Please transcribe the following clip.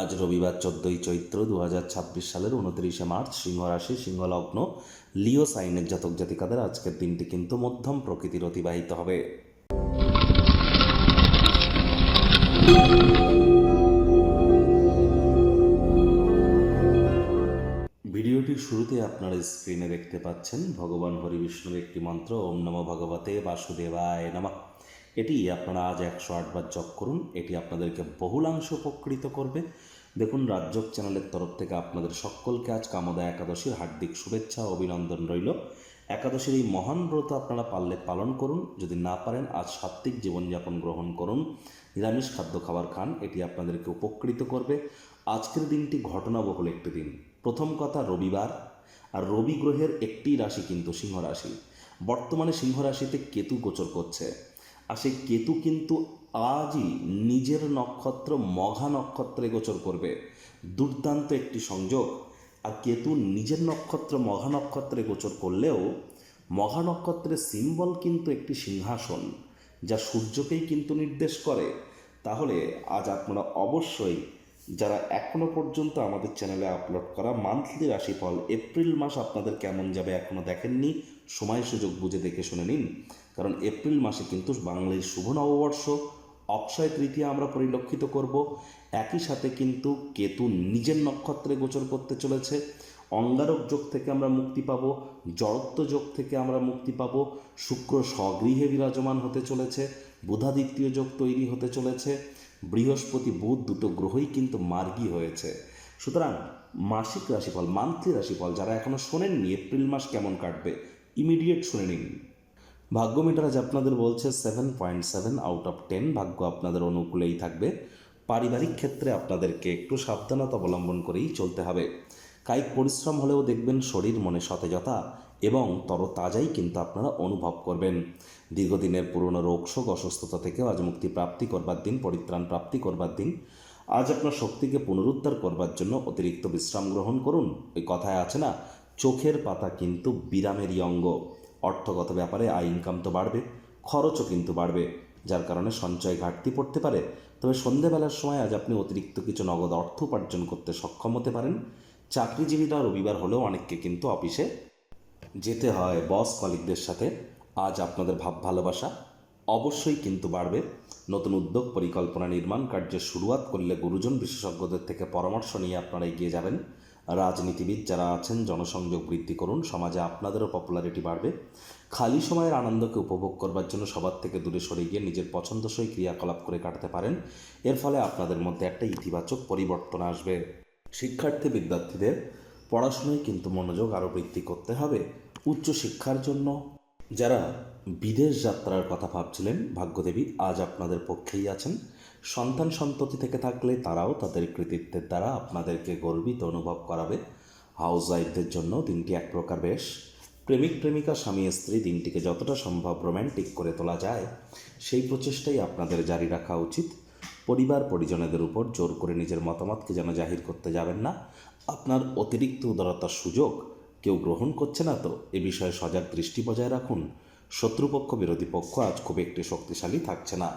আজ রবিবার 14ই চৈত্র 2026 সালের 29শে মার্চ, সিংহ রাশি, সিংহ লগ্ন, লিও সাইনের জাতক জাতিকাদের আজকের দিনটি কিন্তু মধ্যম প্রকৃতির অতিবাহিত হবে। ভিডিওটির শুরুতে আপনারা স্ক্রিনে দেখতে পাচ্ছেন ভগবান হরি বিষ্ণুর একটি মন্ত্র, ওম নমো ভগবতে বাসুদেবায় নমঃ। এটি আপনারা আজ 108 বার জপ করুন। এটি আপনাদেরকে বহুলাংশ উপকৃত করবে। দেখুন, রাজযোগ চ্যানেলের তরফ থেকে আপনাদের সকলকে আজ কামদা একাদশীর হার্দিক শুভেচ্ছা ও অভিনন্দন রইল। একাদশীর এই মহান ব্রত আপনারা পারলে পালন করুন, যদি না পারেন আজ সাত্ত্বিক জীবনযাপন গ্রহণ করুন, নিরামিষ খাদ্য খাবার খান, এটি আপনাদেরকে উপকৃত করবে। আজকের দিনটি ঘটনাবহুল একটি দিন। প্রথম কথা, রবিবার, আর রবি গ্রহের একটি রাশি কিন্তু সিংহ রাশি। বর্তমানে সিংহ রাশিতে কেতু গোচর করছে, আর সেই কেতু কিন্তু আজই নিজের নক্ষত্র মঘা নক্ষত্রে গোচর করবে। দুর্দান্ত একটি সংযোগ। আর কেতু নিজের নক্ষত্র মঘা নক্ষত্রে গোচর করলেও মঘা নক্ষত্রের সিম্বল কিন্তু একটি সিংহাসন, যা সূর্যকেই কিন্তু নির্দেশ করে। তাহলে আজ আপনারা অবশ্যই, যারা এখনও পর্যন্ত আমাদের চ্যানেলে আপলোড করা মান্থলি রাশিফল এপ্রিল মাস আপনাদের কেমন যাবে এখনও দেখেননি, সময় সুযোগ বুঝে দেখে শুনে নিন। কারণ এপ্রিল মাসে কিন্তু বাংলার শুভ নববর্ষ, অক্ষয় তৃতীয়া আমরা পরিলক্ষিত করব। একই সাথে কিন্তু কেতু নিজের নক্ষত্রে গোচর করতে চলেছে। অঙ্গারক যোগ থেকে আমরা মুক্তি পাব, জড়ত্ব যোগ থেকে আমরা মুক্তি পাব, শুক্র স্বগৃহে বিরাজমান হতে চলেছে, বুধাদিত্য যোগ তৈরি হতে চলেছে, বৃহস্পতি বুধ দুটো গ্রহই কিন্তু মার্গী হয়েছে। সুতরাং মাসিক রাশিফল, মান্থলি রাশিফল যারা এখনও শোনেননি এপ্রিল মাস কেমন কাটবে, ইমিডিয়েট শুনে নিন। ভাগ্য মিটার আজ আপনাদের বলছে 7.7 আউট অফ 10। ভাগ্য আপনাদের অনুকূলেই থাকবে। পারিবারিক ক্ষেত্রে আপনাদেরকে একটু সাবধানতা অবলম্বন করেই চলতে হবে। কায়িক পরিশ্রম হলেও দেখবেন শরীর মনে সতেজতা এবং তরতাজাই কিন্তু আপনারা অনুভব করবেন। দীর্ঘদিনের পুরনো রোগশোক অসুস্থতা থেকেও আজ মুক্তি প্রাপ্তি করবার দিন, পরিত্রাণ প্রাপ্তি করবার দিন। আজ আপনার শক্তিকে পুনরুদ্ধার করবার জন্য অতিরিক্ত বিশ্রাম গ্রহণ করুন। ওই কথায় আছে না, চোখের পাতা কিন্তু বিরামেরই অঙ্গ। অর্থগত ব্যাপারে আয় ইনকাম তো বাড়বে, খরচও কিন্তু বাড়বে, যার কারণে সঞ্চয় ঘাটতি পড়তে পারে। তবে সন্ধেবেলার সময় আজ আপনি অতিরিক্ত কিছু নগদ অর্থ উপার্জন করতে সক্ষম হতে পারেন। চাকরিজীবীরা রবিবার হলেও অনেককে কিন্তু অফিসে যেতে হয় বস কলিগদের সাথে। আজ আপনাদের ভাব ভালোবাসা অবশ্যই কিন্তু বাড়বে। নতুন উদ্যোগ, পরিকল্পনা, নির্মাণ কার্যের শুরুয়াত করলে গুরুজন বিশেষজ্ঞদের থেকে পরামর্শ নিয়ে আপনারা এগিয়ে যাবেন। রাজনীতিবিদ যারা আছেন, জনসংযোগ বৃদ্ধি করুন, সমাজে আপনাদেরও পপুলারিটি বাড়বে। খালি সময়ের আনন্দকে উপভোগ করবার জন্য সবার থেকে দূরে সরে গিয়ে নিজের পছন্দসই ক্রিয়াকলাপ করে কাটাতে পারেন। এর ফলে আপনাদের মধ্যে একটা ইতিবাচক পরিবর্তন আসবে। শিক্ষার্থী বিদ্যার্থীদের পড়াশোনায় কিন্তু মনোযোগ আরও বৃদ্ধি করতে হবে। উচ্চশিক্ষার জন্য যারা বিদেশ যাত্রার কথা ভাবছিলেন, ভাগ্যদেবী আজ আপনাদের পক্ষেই আছেন। সন্তান সন্ততি থেকে থাকলে তারাও তাদের কৃতিত্বের দ্বারা আপনাদেরকে গর্বিত অনুভব করাবে। হাউস ওয়াইফদের জন্য দিনটি এক প্রকার বেশ। প্রেমিক প্রেমিকা, স্বামী স্ত্রী দিনটিকে যতটা সম্ভব রোম্যান্টিক করে তোলা যায় সেই প্রচেষ্টাই আপনাদের জারি রাখা উচিত। পরিবার পরিজনদের উপর জোর করে নিজের মতামতকে যেন জাহির করতে যাবেন না। আপনার অতিরিক্ত উদারতার সুযোগ কেউ গ্রহণ করছে না তো, এ বিষয়ে সজাগ দৃষ্টি বজায় রাখুন। শত্রুপক্ষ বিরোধী পক্ষ আজ খুব একটি শক্তিশালী থাকছে না।